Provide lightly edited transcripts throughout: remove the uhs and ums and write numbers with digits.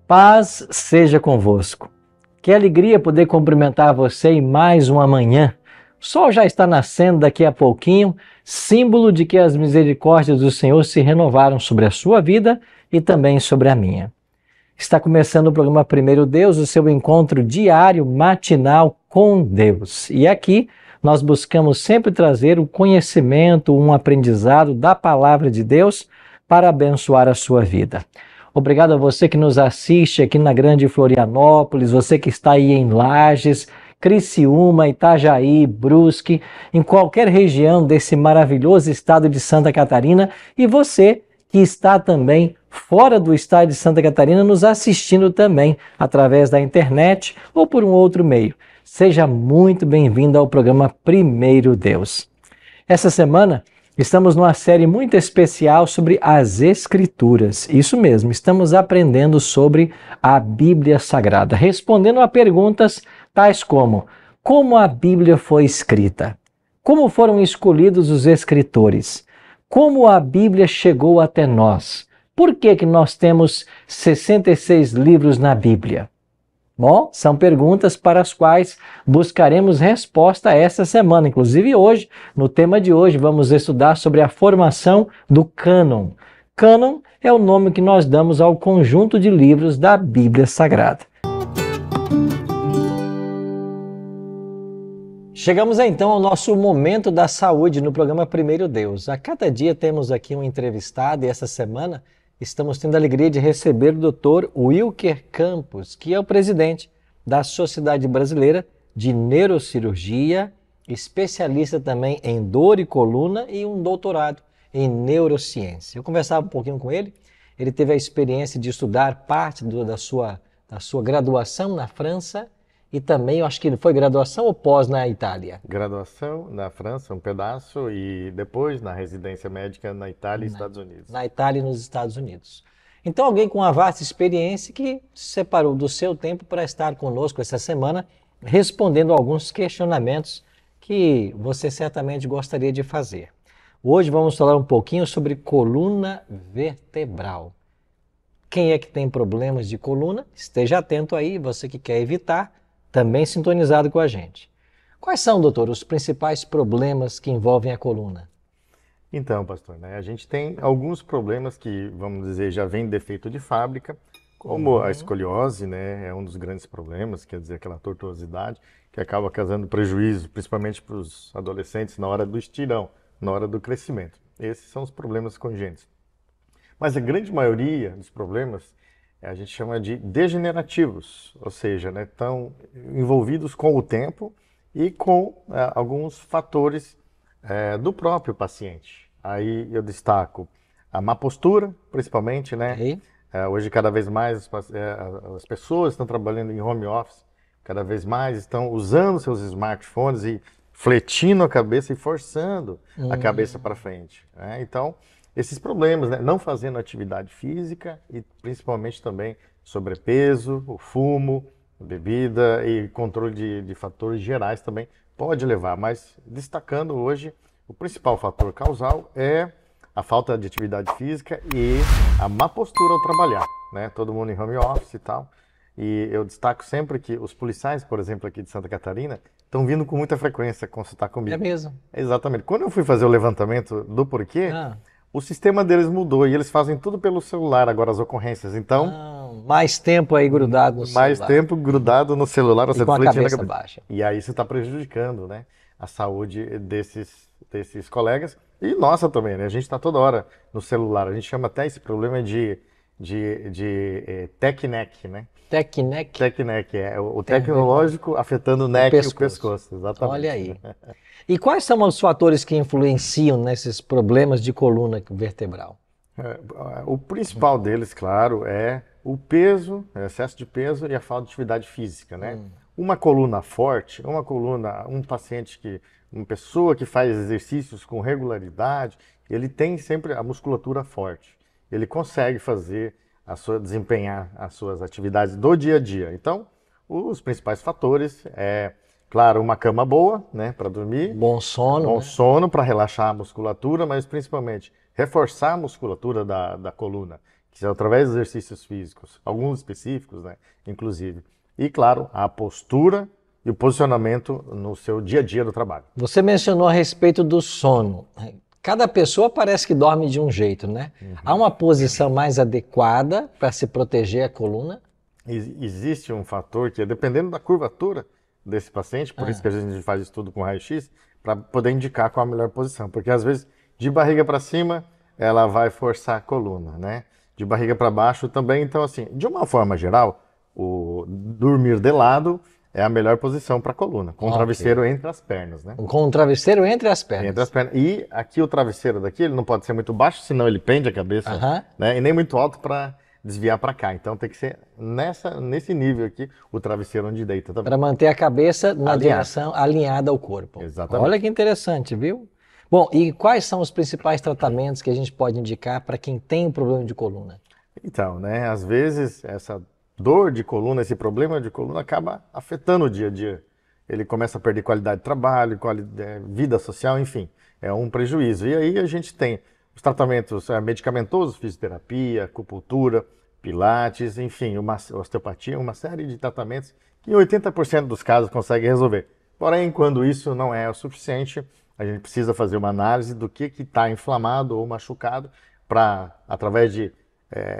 Paz seja convosco. Que alegria poder cumprimentar você em mais uma manhã. O sol já está nascendo daqui a pouquinho, símbolo de que as misericórdias do Senhor se renovaram sobre a sua vida e também sobre a minha. Está começando o programa Primeiro Deus, o seu encontro diário, matinal com Deus. E aqui nós buscamos sempre trazer o conhecimento, um aprendizado da palavra de Deus para abençoar a sua vida. Obrigado a você que nos assiste aqui na Grande Florianópolis, você que está aí em Lages, Criciúma, Itajaí, Brusque, em qualquer região desse maravilhoso estado de Santa Catarina, e você que está também fora do estado de Santa Catarina nos assistindo também através da internet ou por um outro meio. Seja muito bem-vindo ao programa Primeiro Deus. Essa semana estamos numa série muito especial sobre as Escrituras. Isso mesmo, estamos aprendendo sobre a Bíblia Sagrada, respondendo a perguntas tais como a Bíblia foi escrita? Como foram escolhidos os escritores? Como a Bíblia chegou até nós? Por que nós temos 66 livros na Bíblia? Bom, são perguntas para as quais buscaremos resposta esta semana. Inclusive hoje, no tema de hoje, vamos estudar sobre a formação do cânon. Cânon é o nome que nós damos ao conjunto de livros da Bíblia Sagrada. Chegamos então ao nosso momento da saúde no programa Primeiro Deus. A cada dia temos aqui um entrevistado e essa semana estamos tendo a alegria de receber o Dr. Wilker Campos, que é o presidente da Sociedade Brasileira de Neurocirurgia, especialista também em dor e coluna e um doutorado em neurociência. Eu conversava um pouquinho com ele, ele teve a experiência de estudar parte da sua graduação na França e também, eu acho que foi graduação ou pós na Itália? Graduação na França, um pedaço, e depois na residência médica na Itália e Estados Unidos. Na Itália e nos Estados Unidos. Então, alguém com uma vasta experiência que se separou do seu tempo para estar conosco essa semana, respondendo alguns questionamentos que você certamente gostaria de fazer. Hoje vamos falar um pouquinho sobre coluna vertebral. Quem é que tem problemas de coluna? Esteja atento aí, você que quer evitar, também sintonizado com a gente. Quais são, doutor, os principais problemas que envolvem a coluna? Então, pastor, a gente tem alguns problemas que, vamos dizer, já vem defeito de fábrica, como a escoliose, é um dos grandes problemas, quer dizer, aquela tortuosidade que acaba causando prejuízo, principalmente para os adolescentes na hora do estirão, na hora do crescimento. Esses são os problemas congênitos. Mas a grande maioria dos problemas a gente chama de degenerativos, ou seja, estão envolvidos com o tempo e com alguns fatores do próprio paciente. Aí eu destaco a má postura, principalmente, hoje cada vez mais as pessoas estão trabalhando em home office, cada vez mais estão usando seus smartphones e fletindo a cabeça e forçando a cabeça para frente. Então, esses problemas, não fazendo atividade física e principalmente também sobrepeso, o fumo, a bebida e controle de fatores gerais também pode levar. Mas destacando hoje, o principal fator causal é a falta de atividade física e a má postura ao trabalhar. Todo mundo em home office e tal. E eu destaco sempre que os policiais, por exemplo, aqui de Santa Catarina, estão vindo com muita frequência consultar comigo. É mesmo? Exatamente. Quando eu fui fazer o levantamento do porquê, o sistema deles mudou e eles fazem tudo pelo celular agora, as ocorrências. Então, mais tempo aí grudado no celular. Mais tempo grudado no celular. Você com a cabeça baixa. E aí você está prejudicando a saúde desses colegas e nossa também. A gente está toda hora no celular. A gente chama até esse problema de tech neck, Tech neck? Tech neck, o tecnológico afetando o neck e o pescoço. Exatamente. Olha aí. E quais são os fatores que influenciam nesses problemas de coluna vertebral? O principal deles, claro, é o peso, excesso de peso e a falta de atividade física, Uma coluna forte, um paciente uma pessoa que faz exercícios com regularidade, ele tem sempre a musculatura forte. Ele consegue desempenhar as suas atividades do dia a dia. Então, os principais fatores claro, uma cama boa, para dormir. Bom sono. Bom sono para relaxar a musculatura, mas principalmente reforçar a musculatura da coluna, que é através dos exercícios físicos, alguns específicos, né, inclusive. E, claro, a postura e o posicionamento no seu dia a dia do trabalho. Você mencionou a respeito do sono. Cada pessoa parece que dorme de um jeito, né? Há uma posição mais adequada para se proteger a coluna? Existe um fator que, dependendo da curvatura desse paciente, por isso que a gente faz estudo com raio-x, para poder indicar qual a melhor posição. Porque, às vezes, de barriga para cima, ela vai forçar a coluna, né? De barriga para baixo também. Então, assim, de uma forma geral, o dormir de lado é a melhor posição para a coluna, com o travesseiro entre as pernas, né? Com o travesseiro entre as pernas. Entre as pernas. E aqui o travesseiro daqui, ele não pode ser muito baixo, senão ele pende a cabeça, né? E nem muito alto para desviar para cá. Então tem que ser nesse nível aqui, o travesseiro onde deita também. Para manter a cabeça na direção alinhada ao corpo. Exatamente. Olha que interessante, viu? Bom, e quais são os principais tratamentos que a gente pode indicar para quem tem um problema de coluna? Então, né, às vezes essa dor de coluna, esse problema de coluna acaba afetando o dia a dia. Ele começa a perder qualidade de trabalho, vida social, enfim, é um prejuízo. E aí a gente tem os tratamentos medicamentosos, fisioterapia, acupuntura, pilates, enfim, osteopatia, uma série de tratamentos que em 80% dos casos consegue resolver. Porém, quando isso não é o suficiente, a gente precisa fazer uma análise do que está inflamado ou machucado para, através de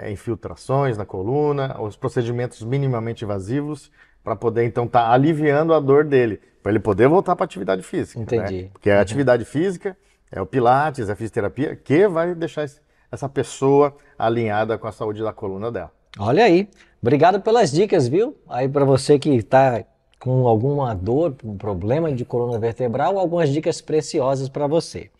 infiltrações na coluna, os procedimentos minimamente invasivos, para poder então estar aliviando a dor dele, para ele poder voltar para a atividade física. Entendi. Né? Porque a atividade física é o pilates, a fisioterapia, que vai deixar essa pessoa alinhada com a saúde da coluna dela. Olha aí, obrigado pelas dicas, viu? Aí para você que está com alguma dor, um problema de coluna vertebral, algumas dicas preciosas para você.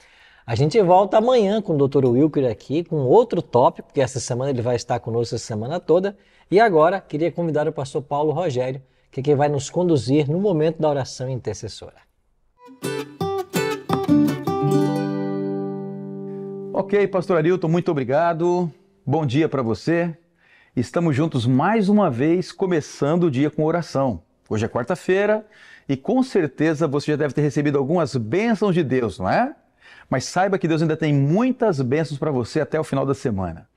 A gente volta amanhã com o Dr. Wilker aqui, com outro tópico, porque essa semana ele vai estar conosco a semana toda. E agora, queria convidar o pastor Paulo Rogério, que é quem vai nos conduzir no momento da oração intercessora. Ok, pastor Arilton, muito obrigado. Bom dia para você. Estamos juntos mais uma vez, começando o dia com oração. Hoje é quarta-feira e com certeza você já deve ter recebido algumas bênçãos de Deus, não é? Mas saiba que Deus ainda tem muitas bênçãos para você até o final da semana.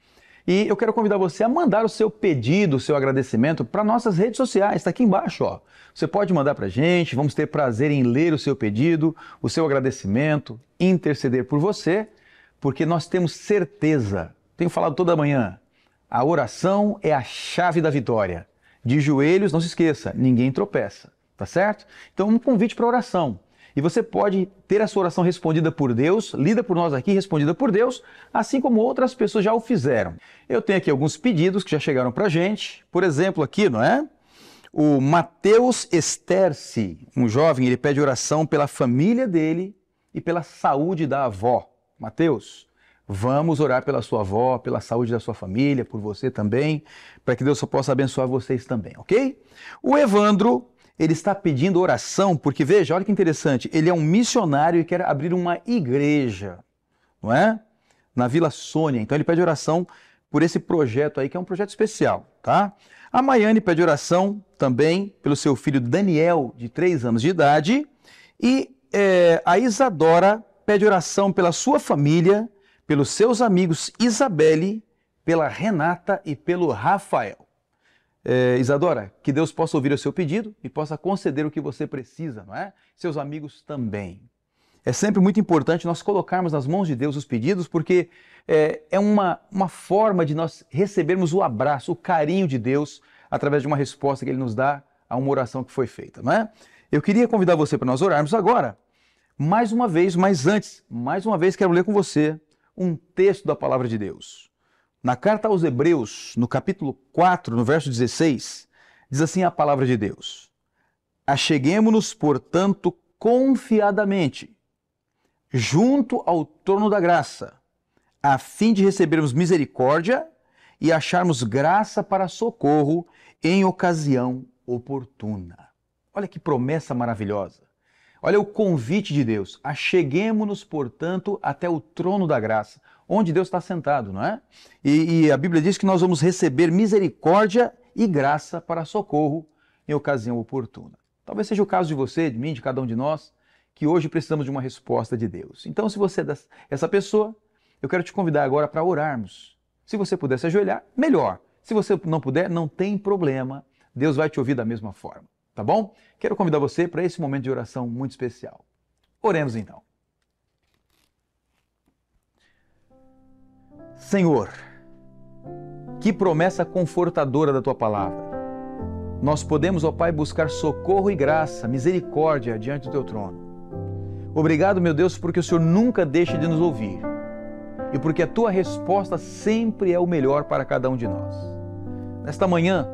E eu quero convidar você a mandar o seu pedido, o seu agradecimento para nossas redes sociais, está aqui embaixo, ó. Você pode mandar para a gente, vamos ter prazer em ler o seu pedido, o seu agradecimento, interceder por você, porque nós temos certeza, tenho falado toda manhã, a oração é a chave da vitória. De joelhos, não se esqueça, ninguém tropeça, tá certo? Então um convite para oração. E você pode ter a sua oração respondida por Deus, lida por nós aqui, respondida por Deus, assim como outras pessoas já o fizeram. Eu tenho aqui alguns pedidos que já chegaram para a gente. Por exemplo, aqui, não é? O Matheus Esterci, um jovem, ele pede oração pela família dele e pela saúde da avó. Matheus, vamos orar pela sua avó, pela saúde da sua família, por você também, para que Deus só possa abençoar vocês também, ok? O Evandro, ele está pedindo oração porque, veja, olha que interessante, ele é um missionário e quer abrir uma igreja, não é? Na Vila Sônia. Então ele pede oração por esse projeto aí, que é um projeto especial, tá? A Maiane pede oração também pelo seu filho Daniel, de 3 anos de idade. E a Isadora pede oração pela sua família, pelos seus amigos Isabelle, pela Renata e pelo Rafael. Isadora, que Deus possa ouvir o seu pedido e possa conceder o que você precisa, não é? Seus amigos também. É sempre muito importante nós colocarmos nas mãos de Deus os pedidos, porque é uma forma de nós recebermos o abraço, o carinho de Deus, através de uma resposta que Ele nos dá a uma oração que foi feita, não é? Eu queria convidar você para nós orarmos agora, mais uma vez, mas antes, mais uma vez quero ler com você um texto da Palavra de Deus. Na carta aos Hebreus, no capítulo 4, no verso 16, diz assim a Palavra de Deus: Acheguemo-nos, portanto, confiadamente, junto ao trono da graça, a fim de recebermos misericórdia e acharmos graça para socorro em ocasião oportuna. Olha que promessa maravilhosa. Olha o convite de Deus. Acheguemo-nos, portanto, até o trono da graça, onde Deus está sentado, não é? E a Bíblia diz que nós vamos receber misericórdia e graça para socorro em ocasião oportuna. Talvez seja o caso de você, de mim, de cada um de nós, que hoje precisamos de uma resposta de Deus. Então, se você é essa pessoa, eu quero te convidar agora para orarmos. Se você puder se ajoelhar, melhor. Se você não puder, não tem problema. Deus vai te ouvir da mesma forma, tá bom? Quero convidar você para esse momento de oração muito especial. Oremos então. Senhor, que promessa confortadora da Tua palavra. Nós podemos, ó Pai, buscar socorro e graça, misericórdia diante do Teu trono. Obrigado, meu Deus, porque o Senhor nunca deixa de nos ouvir e porque a Tua resposta sempre é o melhor para cada um de nós. Nesta manhã,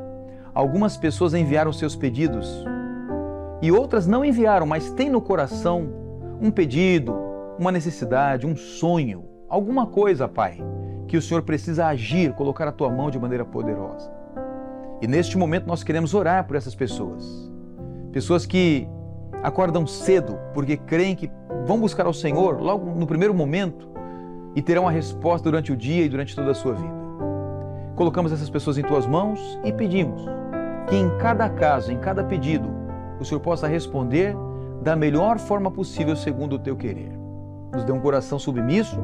algumas pessoas enviaram seus pedidos e outras não enviaram, mas têm no coração um pedido, uma necessidade, um sonho, alguma coisa, Pai, que o Senhor precisa agir, colocar a Tua mão de maneira poderosa. E neste momento nós queremos orar por essas pessoas. Pessoas que acordam cedo porque creem que vão buscar ao Senhor logo no primeiro momento e terão a resposta durante o dia e durante toda a sua vida. Colocamos essas pessoas em Tuas mãos e pedimos que em cada caso, em cada pedido, o Senhor possa responder da melhor forma possível segundo o Teu querer. Nos dê um coração submisso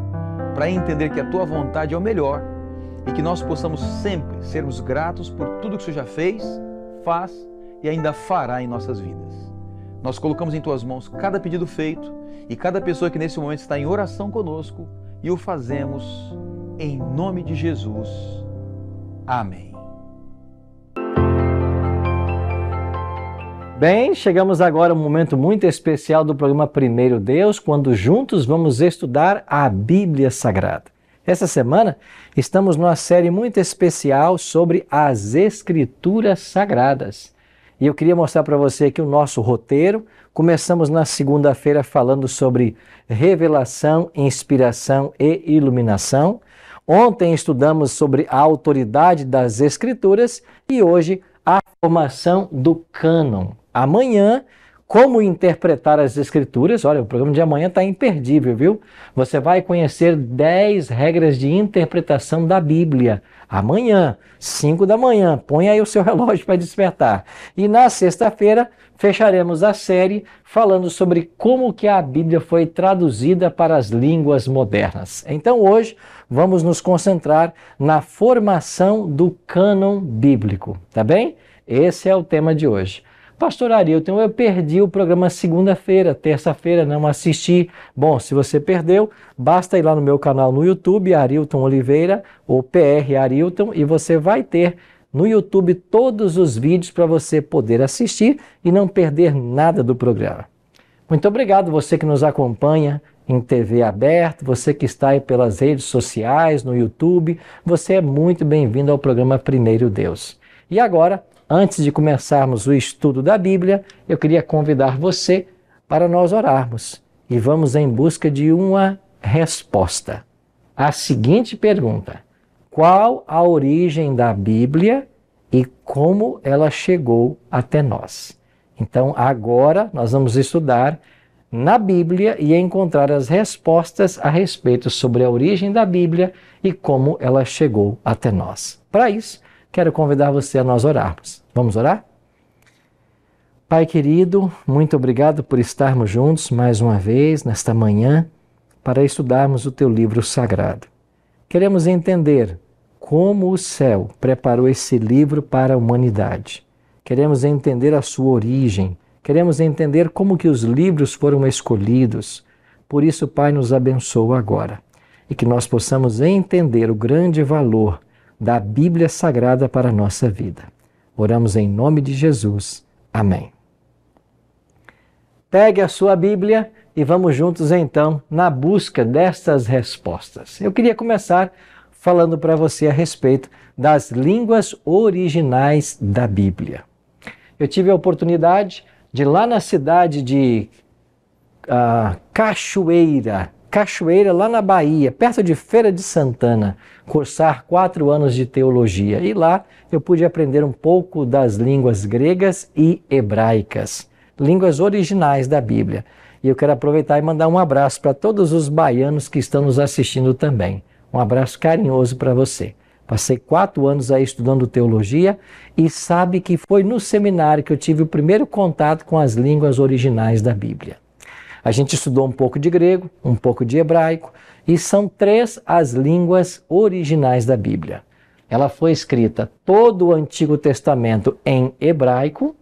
para entender que a Tua vontade é o melhor e que nós possamos sempre sermos gratos por tudo que o Senhor já fez, faz e ainda fará em nossas vidas. Nós colocamos em Tuas mãos cada pedido feito e cada pessoa que nesse momento está em oração conosco e o fazemos em nome de Jesus. Amém. Bem, chegamos agora a um momento muito especial do programa Primeiro Deus, quando juntos vamos estudar a Bíblia Sagrada. Essa semana estamos numa série muito especial sobre as Escrituras Sagradas. E eu queria mostrar para você aqui o nosso roteiro. Começamos na segunda-feira falando sobre revelação, inspiração e iluminação. Ontem estudamos sobre a autoridade das Escrituras e hoje a formação do cânon. Amanhã, como interpretar as Escrituras. Olha, o programa de amanhã está imperdível, viu? Você vai conhecer 10 regras de interpretação da Bíblia. Amanhã, 5 da manhã, põe aí o seu relógio para despertar. E na sexta-feira, fecharemos a série falando sobre como que a Bíblia foi traduzida para as línguas modernas. Então hoje vamos nos concentrar na formação do cânon bíblico, tá bem? Esse é o tema de hoje. Pastor Arilton, eu perdi o programa segunda-feira, terça-feira não assisti. Bom, se você perdeu, basta ir lá no meu canal no YouTube, Arilton Oliveira, ou PR Arilton, e você vai ter no YouTube todos os vídeos para você poder assistir e não perder nada do programa. Muito obrigado você que nos acompanha em TV aberta, você que está aí pelas redes sociais, no YouTube, você é muito bem-vindo ao programa Primeiro Deus. E agora, antes de começarmos o estudo da Bíblia, eu queria convidar você para nós orarmos e vamos em busca de uma resposta. A seguinte pergunta: qual a origem da Bíblia e como ela chegou até nós? Então, agora nós vamos estudar na Bíblia e encontrar as respostas a respeito sobre a origem da Bíblia e como ela chegou até nós. Para isso, quero convidar você a nós orarmos. Vamos orar? Pai querido, muito obrigado por estarmos juntos mais uma vez nesta manhã para estudarmos o Teu livro sagrado. Queremos entender como o céu preparou esse livro para a humanidade. Queremos entender a sua origem. Queremos entender como que os livros foram escolhidos. Por isso, Pai, nos abençoa agora e que nós possamos entender o grande valor da Bíblia Sagrada para a nossa vida. Oramos em nome de Jesus. Amém. Pegue a sua Bíblia e vamos juntos então na busca destas respostas. Eu queria começar falando para você a respeito das línguas originais da Bíblia. Eu tive a oportunidade de lá na cidade de Cachoeira, lá na Bahia, perto de Feira de Santana, cursar 4 anos de teologia. E lá eu pude aprender um pouco das línguas gregas e hebraicas, línguas originais da Bíblia. E eu quero aproveitar e mandar um abraço para todos os baianos que estão nos assistindo também. Um abraço carinhoso para você. Passei 4 anos aí estudando teologia e sabe que foi no seminário que eu tive o primeiro contato com as línguas originais da Bíblia. A gente estudou um pouco de grego, um pouco de hebraico, e são 3 as línguas originais da Bíblia. Ela foi escrita todo o Antigo Testamento em hebraico,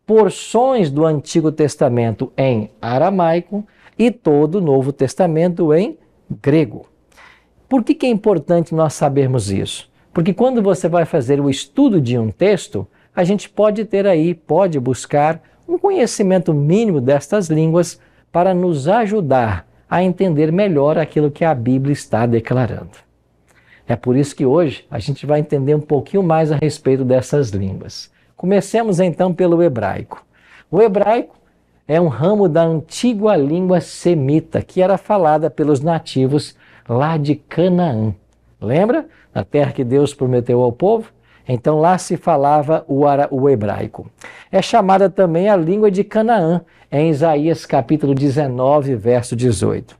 porções do Antigo Testamento em aramaico e todo o Novo Testamento em grego. Por que é importante nós sabermos isso? Porque quando você vai fazer o estudo de um texto, a gente pode buscar um conhecimento mínimo destas línguas para nos ajudar a entender melhor aquilo que a Bíblia está declarando. É por isso que hoje a gente vai entender um pouquinho mais a respeito dessas línguas. Comecemos então pelo hebraico. O hebraico é um ramo da antiga língua semita, que era falada pelos nativos lá de Canaã. Lembra? Na terra que Deus prometeu ao povo? Então lá se falava o hebraico. É chamada também a língua de Canaã, em Isaías capítulo 19, verso 18.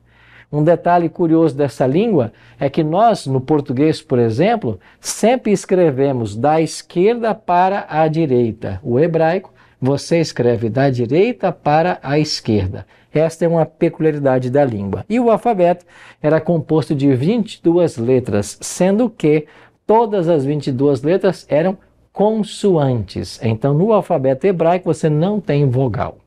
Um detalhe curioso dessa língua é que nós, no português, por exemplo, sempre escrevemos da esquerda para a direita. O hebraico, você escreve da direita para a esquerda. Esta é uma peculiaridade da língua. E o alfabeto era composto de 22 letras, sendo que todas as 22 letras eram consoantes. Então, no alfabeto hebraico, você não tem vogal.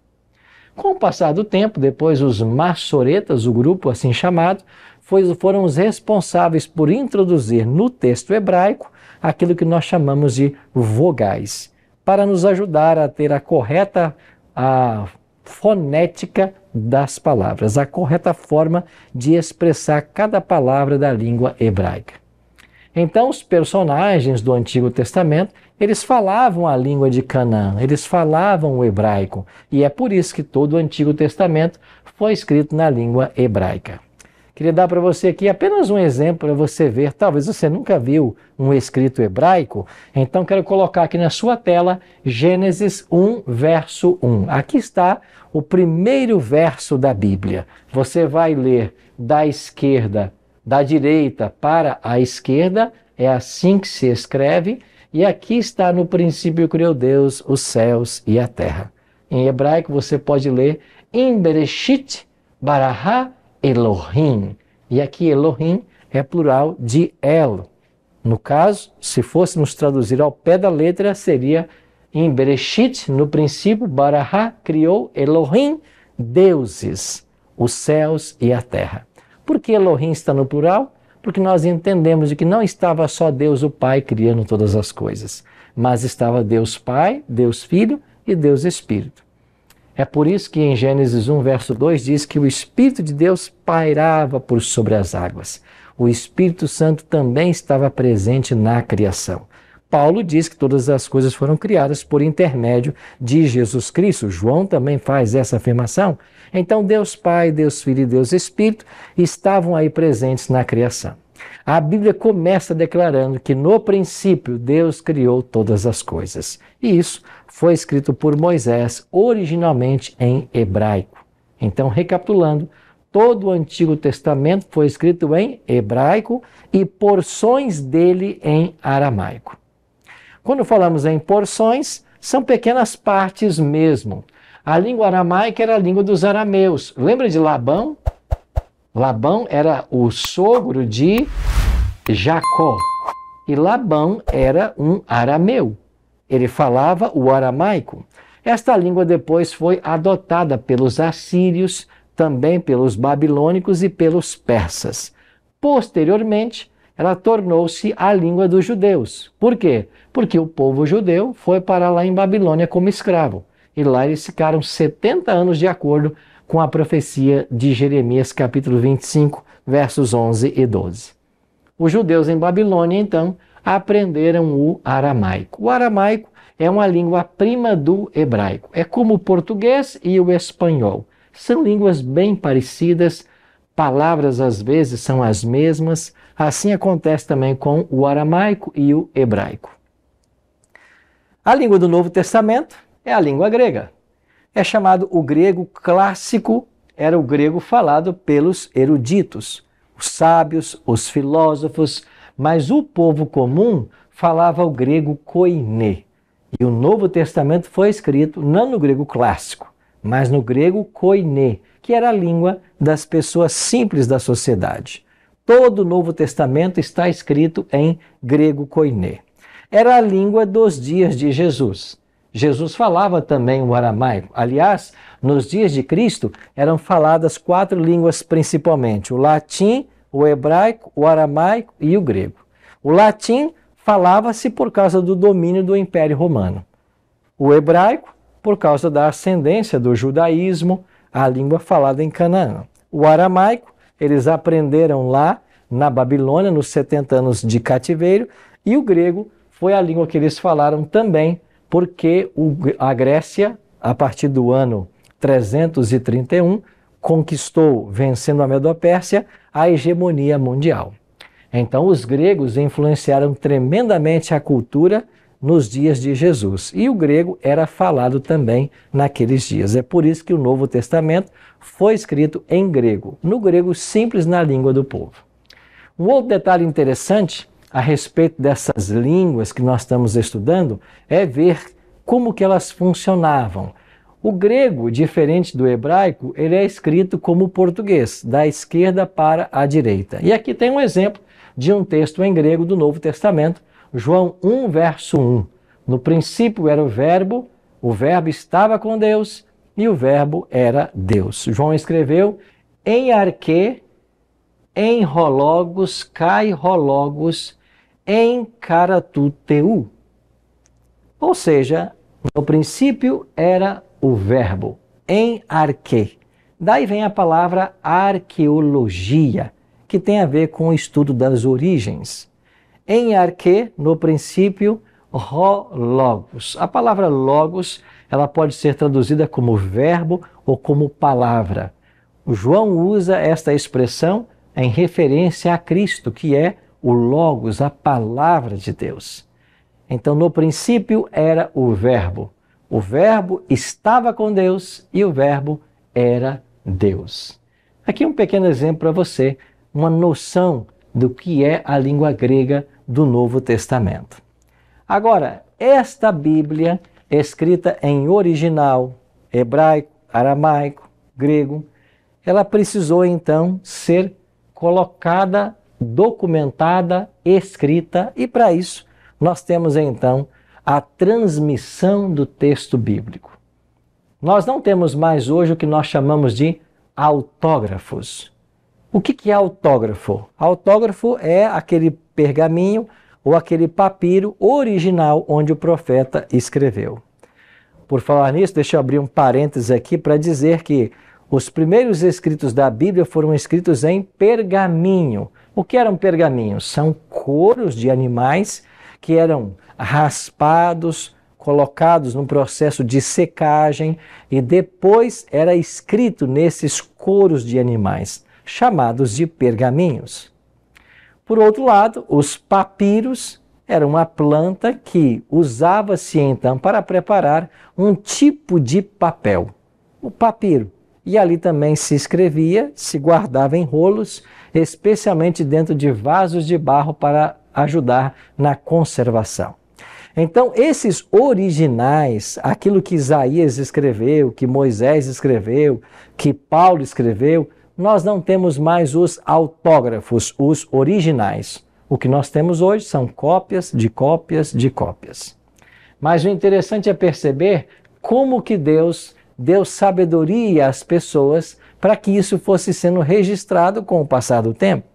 Com o passar do tempo, depois os maçoretas, o grupo assim chamado, foram os responsáveis por introduzir no texto hebraico aquilo que nós chamamos de vogais, para nos ajudar a ter a correta fonética das palavras, a correta forma de expressar cada palavra da língua hebraica. Então, os personagens do Antigo Testamento, eles falavam a língua de Canaã, eles falavam o hebraico, e é por isso que todo o Antigo Testamento foi escrito na língua hebraica. Queria dar para você aqui apenas um exemplo para você ver, talvez você nunca viu um escrito hebraico, então quero colocar aqui na sua tela Gênesis 1, verso 1. Aqui está o primeiro verso da Bíblia. Você vai ler da direita para a esquerda, é assim que se escreve, e aqui está: no princípio criou Deus os céus e a terra. Em hebraico você pode ler Em Bereshit bara Elohim, e aqui Elohim é plural de El. No caso, se fôssemos traduzir ao pé da letra, seria Em Bereshit, no princípio, bara criou Elohim, deuses, os céus e a terra. Por que Elohim está no plural? Porque nós entendemos de que não estava só Deus o Pai criando todas as coisas, mas estava Deus Pai, Deus Filho e Deus Espírito. É por isso que em Gênesis 1, verso 2 diz que o Espírito de Deus pairava por sobre as águas. O Espírito Santo também estava presente na criação. Paulo diz que todas as coisas foram criadas por intermédio de Jesus Cristo. João também faz essa afirmação. Então Deus Pai, Deus Filho e Deus Espírito estavam aí presentes na criação. A Bíblia começa declarando que no princípio Deus criou todas as coisas. E isso foi escrito por Moisés originalmente em hebraico. Então, recapitulando, todo o Antigo Testamento foi escrito em hebraico e porções dele em aramaico. Quando falamos em porções, são pequenas partes mesmo. A língua aramaica era a língua dos arameus. Lembra de Labão? Labão era o sogro de Jacó. E Labão era um arameu. Ele falava o aramaico. Esta língua depois foi adotada pelos assírios, também pelos babilônicos e pelos persas. Posteriormente, ela tornou-se a língua dos judeus. Por quê? Porque o povo judeu foi para lá em Babilônia como escravo. E lá eles ficaram 70 anos de acordo com a profecia de Jeremias, capítulo 25, versos 11 e 12. Os judeus em Babilônia, então, aprenderam o aramaico. O aramaico é uma língua prima do hebraico. É como o português e o espanhol. São línguas bem parecidas, palavras às vezes são as mesmas. Assim acontece também com o aramaico e o hebraico. A língua do Novo Testamento é a língua grega. É chamado o grego clássico, era o grego falado pelos eruditos, os sábios, os filósofos, mas o povo comum falava o grego koiné. E o Novo Testamento foi escrito não no grego clássico, mas no grego koiné, que era a língua das pessoas simples da sociedade. Todo o Novo Testamento está escrito em grego koiné. Era a língua dos dias de Jesus. Jesus falava também o aramaico. Aliás, nos dias de Cristo eram faladas 4 línguas principalmente: o latim, o hebraico, o aramaico e o grego. O latim falava-se por causa do domínio do Império Romano. O hebraico, por causa da ascendência do judaísmo, a língua falada em Canaã. O aramaico, eles aprenderam lá na Babilônia, nos 70 anos de cativeiro, e o grego foi a língua que eles falaram também, porque a Grécia, a partir do ano 331, conquistou, vencendo a Medopérsia, a hegemonia mundial. Então, os gregos influenciaram tremendamente a cultura nos dias de Jesus. E o grego era falado também naqueles dias. É por isso que o Novo Testamento foi escrito em grego, no grego simples, na língua do povo. Um outro detalhe interessante a respeito dessas línguas que nós estamos estudando é ver como que elas funcionavam. O grego, diferente do hebraico, ele é escrito como o português, da esquerda para a direita. E aqui tem um exemplo de um texto em grego do Novo Testamento, João 1, verso 1. No princípio era o verbo estava com Deus e o verbo era Deus. João escreveu em arquê, em rologos, kai rologos, em karatuteu. Ou seja, no princípio era o verbo, em arquê. Daí vem a palavra arqueologia, que tem a ver com o estudo das origens. Em arquê, no princípio, logos. A palavra logos, ela pode ser traduzida como verbo ou como palavra. O João usa esta expressão em referência a Cristo, que é o logos, a palavra de Deus. Então, no princípio era o verbo estava com Deus e o verbo era Deus. Aqui um pequeno exemplo para você, uma noção do que é a língua grega do Novo Testamento. Agora, esta Bíblia, escrita em original, hebraico, aramaico, grego, ela precisou então ser colocada, documentada, escrita, e para isso nós temos então a transmissão do texto bíblico. Nós não temos mais hoje o que nós chamamos de autógrafos. O que é autógrafo? Autógrafo é aquele pergaminho ou aquele papiro original onde o profeta escreveu. Por falar nisso, deixa eu abrir um parênteses aqui para dizer que os primeiros escritos da Bíblia foram escritos em pergaminho. O que eram pergaminhos? São couros de animais que eram raspados, colocados num processo de secagem e depois era escrito nesses couros de animais, chamados de pergaminhos. Por outro lado, os papiros eram uma planta que usava-se então para preparar um tipo de papel, o papiro. E ali também se escrevia, se guardava em rolos, especialmente dentro de vasos de barro para ajudar na conservação. Então, esses originais, aquilo que Isaías escreveu, que Moisés escreveu, que Paulo escreveu, nós não temos mais os autógrafos, os originais. O que nós temos hoje são cópias de cópias de cópias. Mas o interessante é perceber como que Deus deu sabedoria às pessoas para que isso fosse sendo registrado com o passar do tempo.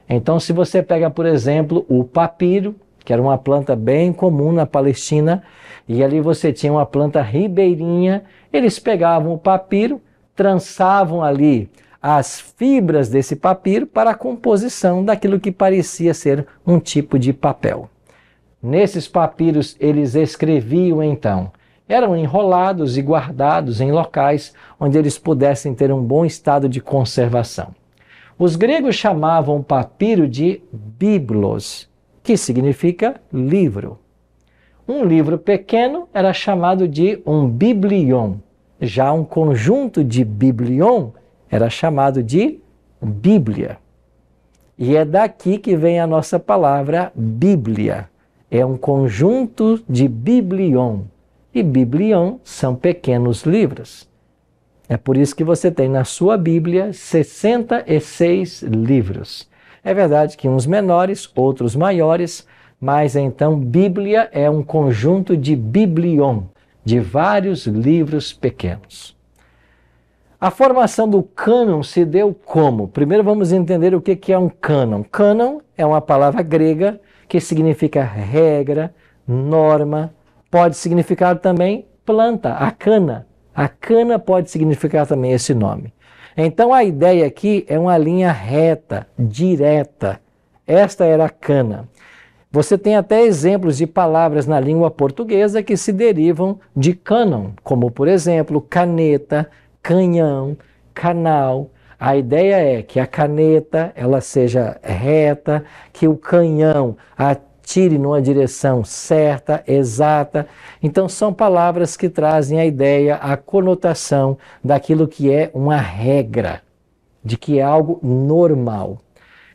Então, se você pega, por exemplo, o papiro, que era uma planta bem comum na Palestina, e ali você tinha uma planta ribeirinha, eles pegavam o papiro, trançavam ali as fibras desse papiro para a composição daquilo que parecia ser um tipo de papel. Nesses papiros eles escreviam então, eram enrolados e guardados em locais onde eles pudessem ter um bom estado de conservação. Os gregos chamavam o papiro de biblos, que significa livro. Um livro pequeno era chamado de um biblion. Já um conjunto de biblion era chamado de Bíblia. E é daqui que vem a nossa palavra Bíblia. É um conjunto de biblion. E biblion são pequenos livros. É por isso que você tem na sua Bíblia 66 livros. É verdade que uns menores, outros maiores, mas então Bíblia é um conjunto de biblion, de vários livros pequenos. A formação do cânon se deu como? Primeiro vamos entender o que é um cânon. Cânon é uma palavra grega que significa regra, norma, pode significar também planta, a cana. A cana pode significar também esse nome. Então a ideia aqui é uma linha reta, direta. Esta era a cana. Você tem até exemplos de palavras na língua portuguesa que se derivam de cânon, como por exemplo, caneta, canhão, canal. A ideia é que a caneta ela seja reta, que o canhão atire numa direção certa, exata. Então são palavras que trazem a ideia, a conotação daquilo que é uma regra, de que é algo normal.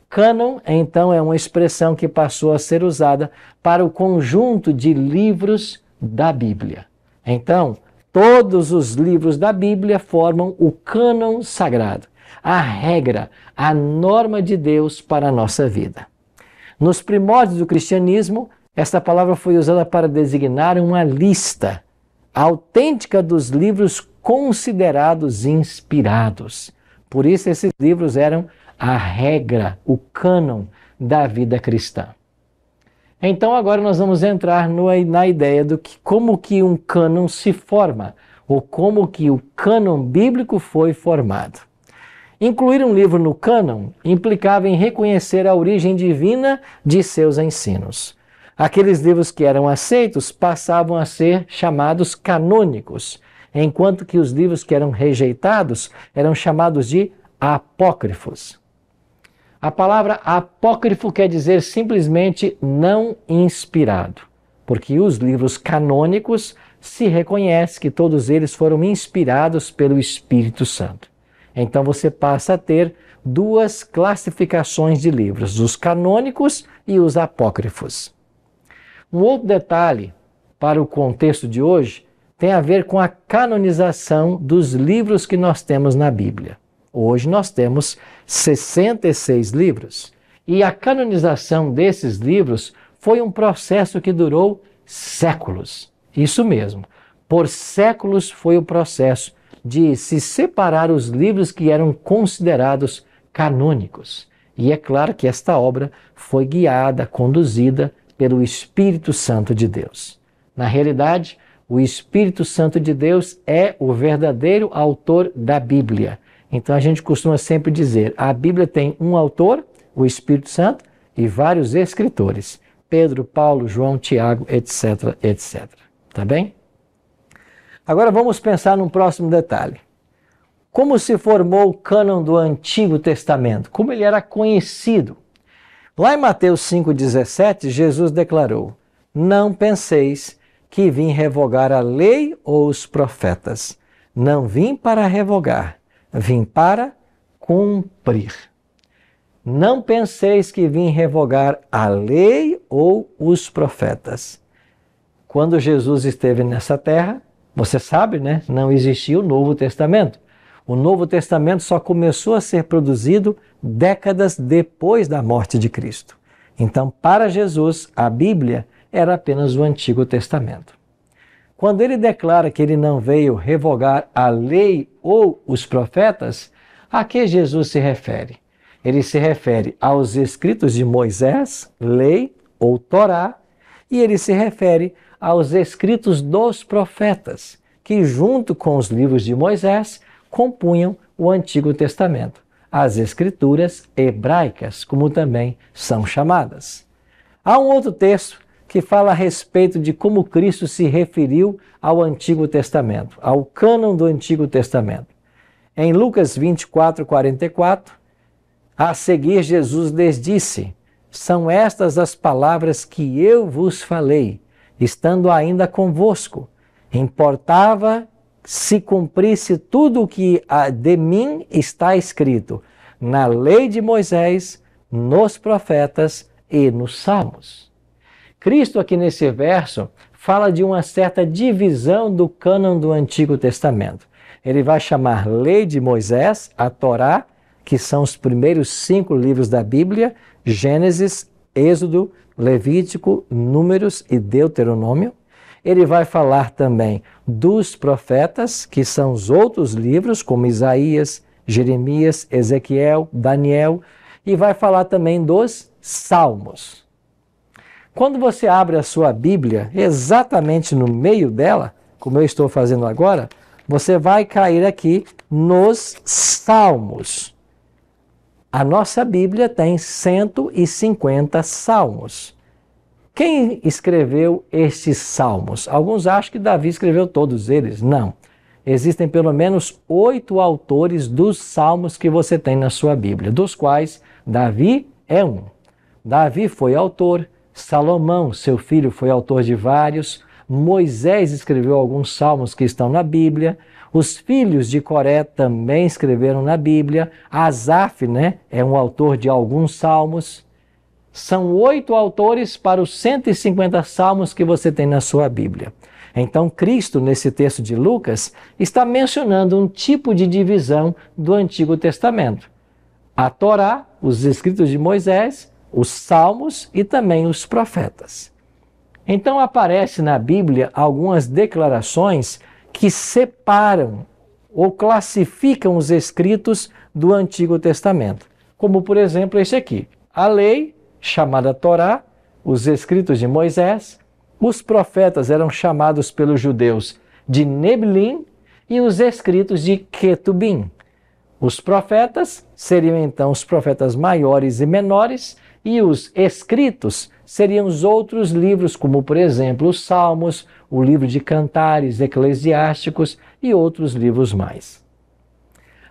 Cânon, então, é uma expressão que passou a ser usada para o conjunto de livros da Bíblia. Então, todos os livros da Bíblia formam o cânon sagrado, a regra, a norma de Deus para a nossa vida. Nos primórdios do cristianismo, esta palavra foi usada para designar uma lista autêntica dos livros considerados inspirados. Por isso, esses livros eram a regra, o cânon da vida cristã. Então agora nós vamos entrar na ideia do que como que um cânon se forma, ou como que o cânon bíblico foi formado. Incluir um livro no cânon implicava em reconhecer a origem divina de seus ensinos. Aqueles livros que eram aceitos passavam a ser chamados canônicos, enquanto que os livros que eram rejeitados eram chamados de apócrifos. A palavra apócrifo quer dizer simplesmente não inspirado, porque os livros canônicos se reconhece que todos eles foram inspirados pelo Espírito Santo. Então você passa a ter duas classificações de livros, os canônicos e os apócrifos. Um outro detalhe para o contexto de hoje tem a ver com a canonização dos livros que nós temos na Bíblia. Hoje nós temos 66 livros e a canonização desses livros foi um processo que durou séculos. Isso mesmo, por séculos foi o processo de se separar os livros que eram considerados canônicos. E é claro que esta obra foi guiada, conduzida pelo Espírito Santo de Deus. Na realidade, o Espírito Santo de Deus é o verdadeiro autor da Bíblia. Então a gente costuma sempre dizer, a Bíblia tem um autor, o Espírito Santo, e vários escritores. Pedro, Paulo, João, Tiago, etc, etc. Tá bem? Agora vamos pensar num próximo detalhe. Como se formou o cânon do Antigo Testamento? Como ele era conhecido? Lá em Mateus 5,17, Jesus declarou, não penseis que vim revogar a lei ou os profetas. Não vim para revogar, vim para cumprir. Não penseis que vim revogar a lei ou os profetas. Quando Jesus esteve nessa terra, você sabe, né? Não existia o Novo Testamento. O Novo Testamento só começou a ser produzido décadas depois da morte de Cristo. Então, para Jesus, a Bíblia era apenas o Antigo Testamento. Quando ele declara que ele não veio revogar a lei ou os profetas, a que Jesus se refere? Ele se refere aos escritos de Moisés, lei ou Torá, e ele se refere aos escritos dos profetas, que junto com os livros de Moisés compunham o Antigo Testamento, as escrituras hebraicas, como também são chamadas. Há um outro texto que fala a respeito de como Cristo se referiu ao Antigo Testamento, ao cânon do Antigo Testamento. Em Lucas 24:44, a seguir Jesus lhes disse, são estas as palavras que eu vos falei, estando ainda convosco. Importava se cumprisse tudo o que de mim está escrito na lei de Moisés, nos profetas e nos salmos. Cristo aqui nesse verso fala de uma certa divisão do cânon do Antigo Testamento. Ele vai chamar Lei de Moisés, a Torá, que são os primeiros 5 livros da Bíblia, Gênesis, Êxodo, Levítico, Números e Deuteronômio. Ele vai falar também dos profetas, que são os outros livros, como Isaías, Jeremias, Ezequiel, Daniel, e vai falar também dos Salmos. Quando você abre a sua Bíblia, exatamente no meio dela, como eu estou fazendo agora, você vai cair aqui nos Salmos. A nossa Bíblia tem 150 salmos. Quem escreveu estes salmos? Alguns acham que Davi escreveu todos eles. Não. Existem pelo menos 8 autores dos salmos que você tem na sua Bíblia, dos quais Davi é um. Davi foi autor, Salomão, seu filho, foi autor de vários, Moisés escreveu alguns salmos que estão na Bíblia, os filhos de Coré também escreveram na Bíblia, Asaf, é um autor de alguns salmos. São 8 autores para os 150 salmos que você tem na sua Bíblia. Então, Cristo, nesse texto de Lucas, está mencionando um tipo de divisão do Antigo Testamento. A Torá, os escritos de Moisés, os salmos e também os profetas. Então, aparece na Bíblia algumas declarações que separam ou classificam os escritos do Antigo Testamento. Como, por exemplo, este aqui. A lei, chamada Torá, os escritos de Moisés, os profetas eram chamados pelos judeus de Nebilim e os escritos de Ketubim. Os profetas seriam então os profetas maiores e menores, e os escritos seriam os outros livros, como por exemplo os Salmos, o livro de Cantares, Eclesiásticos e outros livros mais.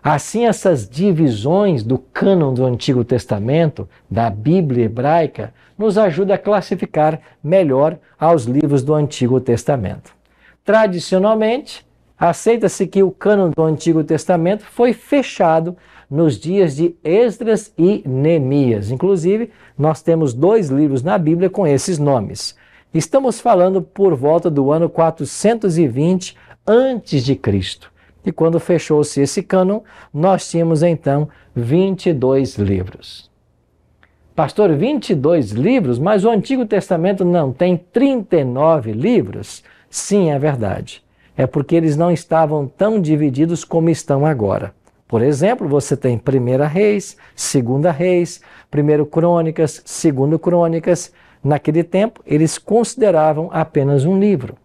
Assim, essas divisões do cânon do Antigo Testamento, da Bíblia hebraica, nos ajuda a classificar melhor aos livros do Antigo Testamento. Tradicionalmente, aceita-se que o cânon do Antigo Testamento foi fechado nos dias de Esdras e Neemias. Inclusive, nós temos 2 livros na Bíblia com esses nomes. Estamos falando por volta do ano 420 a.C. E quando fechou-se esse cânon, nós tínhamos então 22 livros. Pastor, 22 livros? Mas o Antigo Testamento não tem 39 livros? Sim, é verdade. É porque eles não estavam tão divididos como estão agora. Por exemplo, você tem 1 Reis, 2 Reis, 1 Crônicas, 2 Crônicas. Naquele tempo, eles consideravam apenas um livro.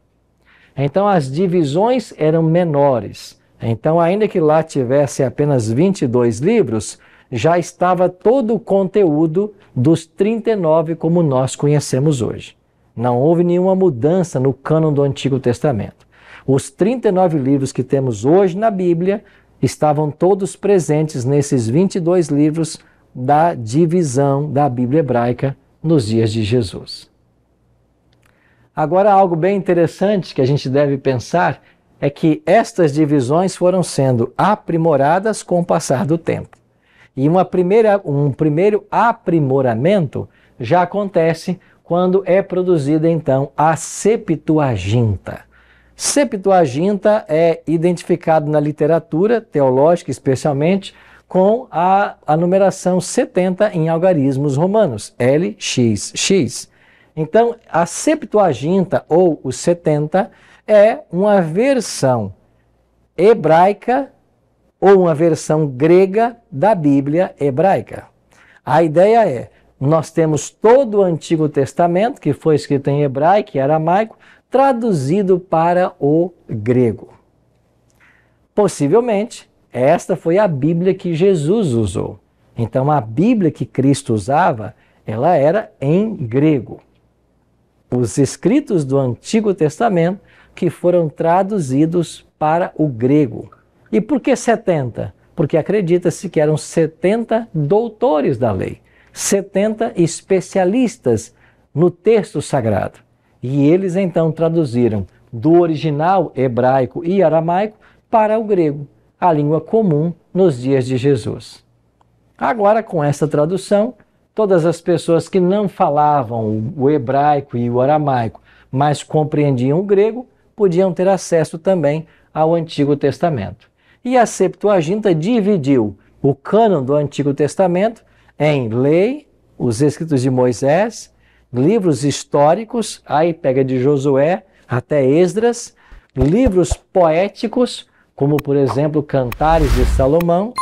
Então, as divisões eram menores. Então, ainda que lá tivesse apenas 22 livros, já estava todo o conteúdo dos 39 como nós conhecemos hoje. Não houve nenhuma mudança no cânon do Antigo Testamento. Os 39 livros que temos hoje na Bíblia estavam todos presentes nesses 22 livros da divisão da Bíblia hebraica nos dias de Jesus. Agora, algo bem interessante que a gente deve pensar é que estas divisões foram sendo aprimoradas com o passar do tempo. E um primeiro aprimoramento já acontece quando é produzida então a Septuaginta. Septuaginta é identificado na literatura teológica, especialmente, com a numeração 70 em algarismos romanos, LXX. Então, a Septuaginta, ou os 70, é uma versão hebraica ou uma versão grega da Bíblia hebraica. A ideia é, nós temos todo o Antigo Testamento, que foi escrito em hebraico e aramaico, traduzido para o grego. Possivelmente, esta foi a Bíblia que Jesus usou. Então, a Bíblia que Cristo usava, ela era em grego. Os escritos do Antigo Testamento que foram traduzidos para o grego. E por que 70? Porque acredita-se que eram 70 doutores da lei, 70 especialistas no texto sagrado. E eles então traduziram do original hebraico e aramaico para o grego, a língua comum nos dias de Jesus. Agora, com essa tradução, todas as pessoas que não falavam o hebraico e o aramaico, mas compreendiam o grego, podiam ter acesso também ao Antigo Testamento. E a Septuaginta dividiu o cânon do Antigo Testamento em lei, os escritos de Moisés, livros históricos, aí pega de Josué até Esdras, livros poéticos, como por exemplo Cantares de Salomão,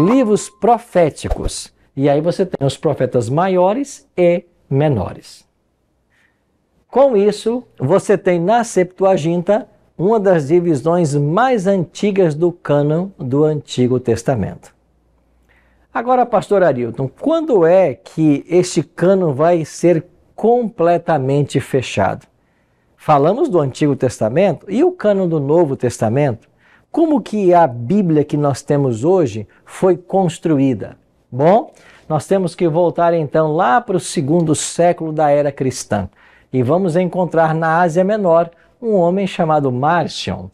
livros proféticos. E aí você tem os profetas maiores e menores. Com isso, você tem na Septuaginta uma das divisões mais antigas do cânon do Antigo Testamento. Agora, pastor Arilton, quando é que este cânon vai ser completamente fechado? Falamos do Antigo Testamento e o cânon do Novo Testamento. Como que a Bíblia que nós temos hoje foi construída? Bom, nós temos que voltar então lá para o 2º século da era cristã. E vamos encontrar na Ásia Menor um homem chamado Márcion.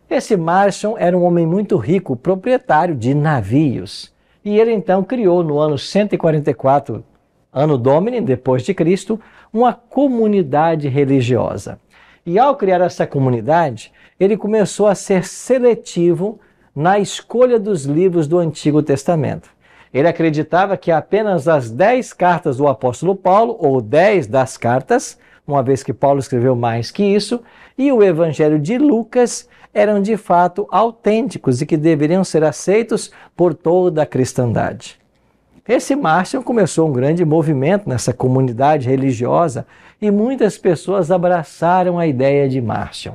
Esse Márcion era um homem muito rico, proprietário de navios. E ele então criou no ano 144, Anno Domini, depois de Cristo, uma comunidade religiosa. E ao criar essa comunidade, ele começou a ser seletivo na escolha dos livros do Antigo Testamento. Ele acreditava que apenas as 10 cartas do apóstolo Paulo, ou 10 das cartas, uma vez que Paulo escreveu mais que isso, e o Evangelho de Lucas eram de fato autênticos e que deveriam ser aceitos por toda a cristandade. Esse Márcion começou um grande movimento nessa comunidade religiosa e muitas pessoas abraçaram a ideia de Márcion.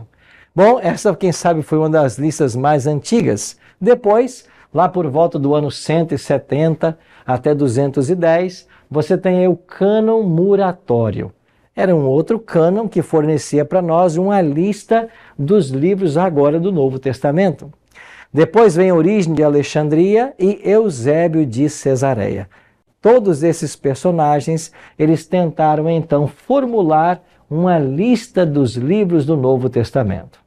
Bom, essa, quem sabe, foi uma das listas mais antigas. Depois, lá por volta do ano 170 até 210, você tem aí o cânon muratório. Era um outro cânon que fornecia para nós uma lista dos livros agora do Novo Testamento. Depois vem Origen de Alexandria e Eusébio de Cesareia. Todos esses personagens, eles tentaram então formular uma lista dos livros do Novo Testamento.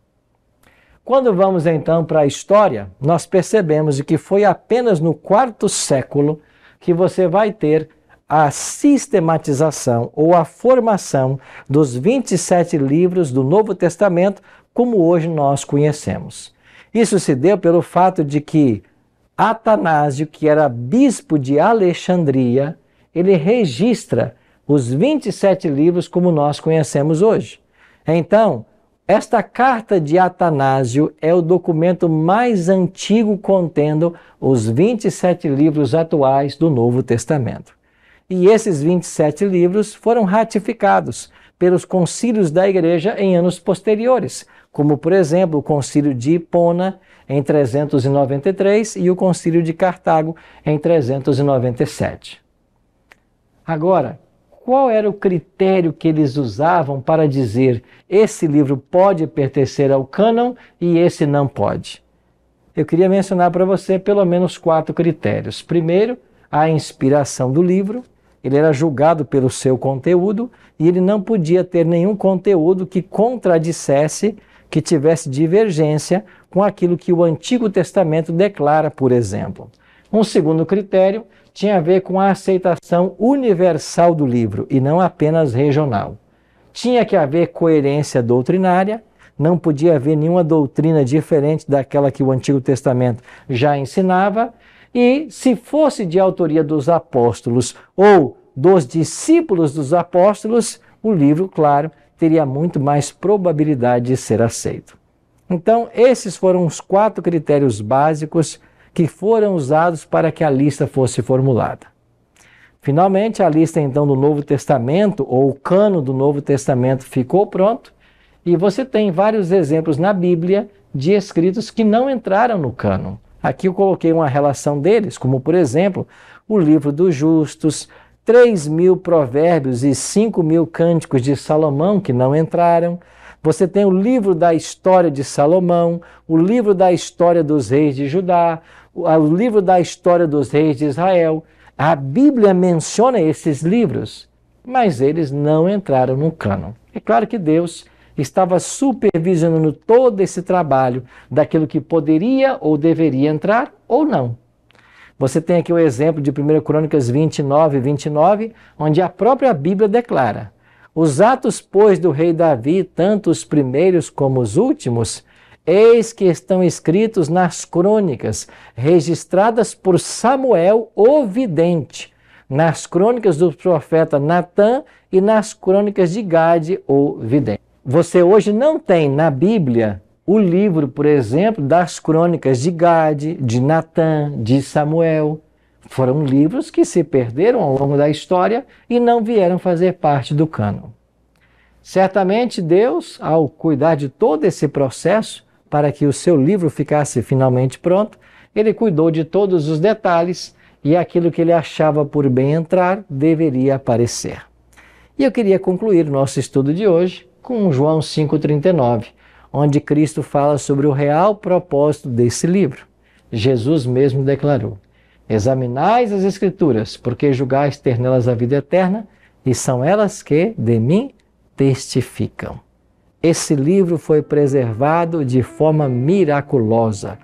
Quando vamos então para a história, nós percebemos que foi apenas no 4º século que você vai ter a sistematização ou a formação dos 27 livros do Novo Testamento como hoje nós conhecemos. Isso se deu pelo fato de que Atanásio, que era bispo de Alexandria, ele registra os 27 livros como nós conhecemos hoje. Então, esta carta de Atanásio é o documento mais antigo contendo os 27 livros atuais do Novo Testamento. E esses 27 livros foram ratificados pelos concílios da Igreja em anos posteriores, como, por exemplo, o concílio de Hipona em 393 e o concílio de Cartago em 397. Agora, qual era o critério que eles usavam para dizer esse livro pode pertencer ao cânon e esse não pode? Eu queria mencionar para você pelo menos 4 critérios. Primeiro, a inspiração do livro. Ele era julgado pelo seu conteúdo e ele não podia ter nenhum conteúdo que contradissesse, que tivesse divergência com aquilo que o Antigo Testamento declara, por exemplo. Um segundo critério tinha a ver com a aceitação universal do livro e não apenas regional. Tinha que haver coerência doutrinária, não podia haver nenhuma doutrina diferente daquela que o Antigo Testamento já ensinava, e se fosse de autoria dos apóstolos ou dos discípulos dos apóstolos, o livro, claro, teria muito mais probabilidade de ser aceito. Então, esses foram os 4 critérios básicos que foram usados para que a lista fosse formulada. Finalmente, a lista então do Novo Testamento, ou o cânon do Novo Testamento, ficou pronto, e você tem vários exemplos na Bíblia de escritos que não entraram no cânon. Aqui eu coloquei uma relação deles, como por exemplo, o livro dos justos, 3.000 provérbios e 5.000 cânticos de Salomão que não entraram. Você tem o livro da história de Salomão, o livro da história dos reis de Judá, o livro da história dos reis de Israel. A Bíblia menciona esses livros, mas eles não entraram no cânon. É claro que Deus estava supervisionando todo esse trabalho daquilo que poderia ou deveria entrar ou não. Você tem aqui o exemplo de 1 Crônicas 29, onde a própria Bíblia declara: os atos, pois, do rei Davi, tanto os primeiros como os últimos, eis que estão escritos nas crônicas, registradas por Samuel, o vidente, nas crônicas do profeta Natã e nas crônicas de Gade, o vidente. Você hoje não tem na Bíblia o livro, por exemplo, das crônicas de Gade, de Natã, de Samuel. Foram livros que se perderam ao longo da história e não vieram fazer parte do cânon. Certamente Deus, ao cuidar de todo esse processo, para que o seu livro ficasse finalmente pronto, ele cuidou de todos os detalhes e aquilo que ele achava por bem entrar deveria aparecer. E eu queria concluir o nosso estudo de hoje com João 5,39, onde Cristo fala sobre o real propósito desse livro. Jesus mesmo declarou: examinais as Escrituras, porque julgais ter nelas a vida eterna, e são elas que de mim testificam. Esse livro foi preservado de forma miraculosa.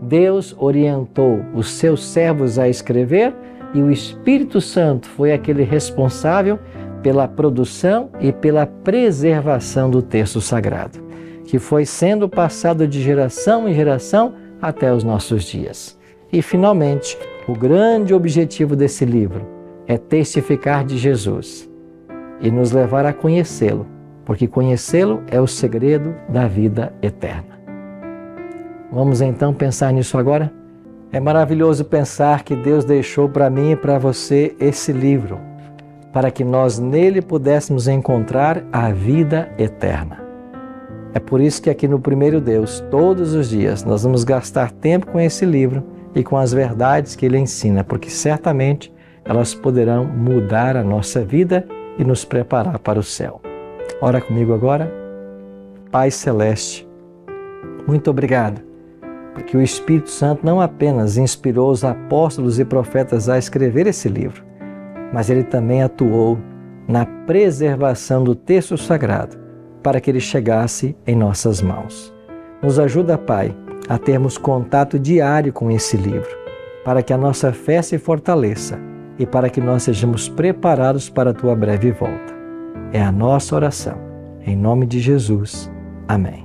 Deus orientou os seus servos a escrever e o Espírito Santo foi aquele responsável pela produção e pela preservação do texto sagrado, que foi sendo passado de geração em geração até os nossos dias. E, finalmente, o grande objetivo desse livro é testificar de Jesus e nos levar a conhecê-lo, porque conhecê-lo é o segredo da vida eterna. Vamos então pensar nisso agora? É maravilhoso pensar que Deus deixou para mim e para você esse livro, para que nós nele pudéssemos encontrar a vida eterna. É por isso que aqui no Primeiro Deus, todos os dias, nós vamos gastar tempo com esse livro e com as verdades que ele ensina, porque certamente elas poderão mudar a nossa vida e nos preparar para o céu. Ora comigo agora. Pai Celeste, muito obrigado, porque o Espírito Santo não apenas inspirou os apóstolos e profetas a escrever esse livro, mas ele também atuou na preservação do texto sagrado para que ele chegasse em nossas mãos. Nos ajuda, Pai, a termos contato diário com esse livro, para que a nossa fé se fortaleça e para que nós sejamos preparados para a tua breve volta. É a nossa oração. Em nome de Jesus. Amém.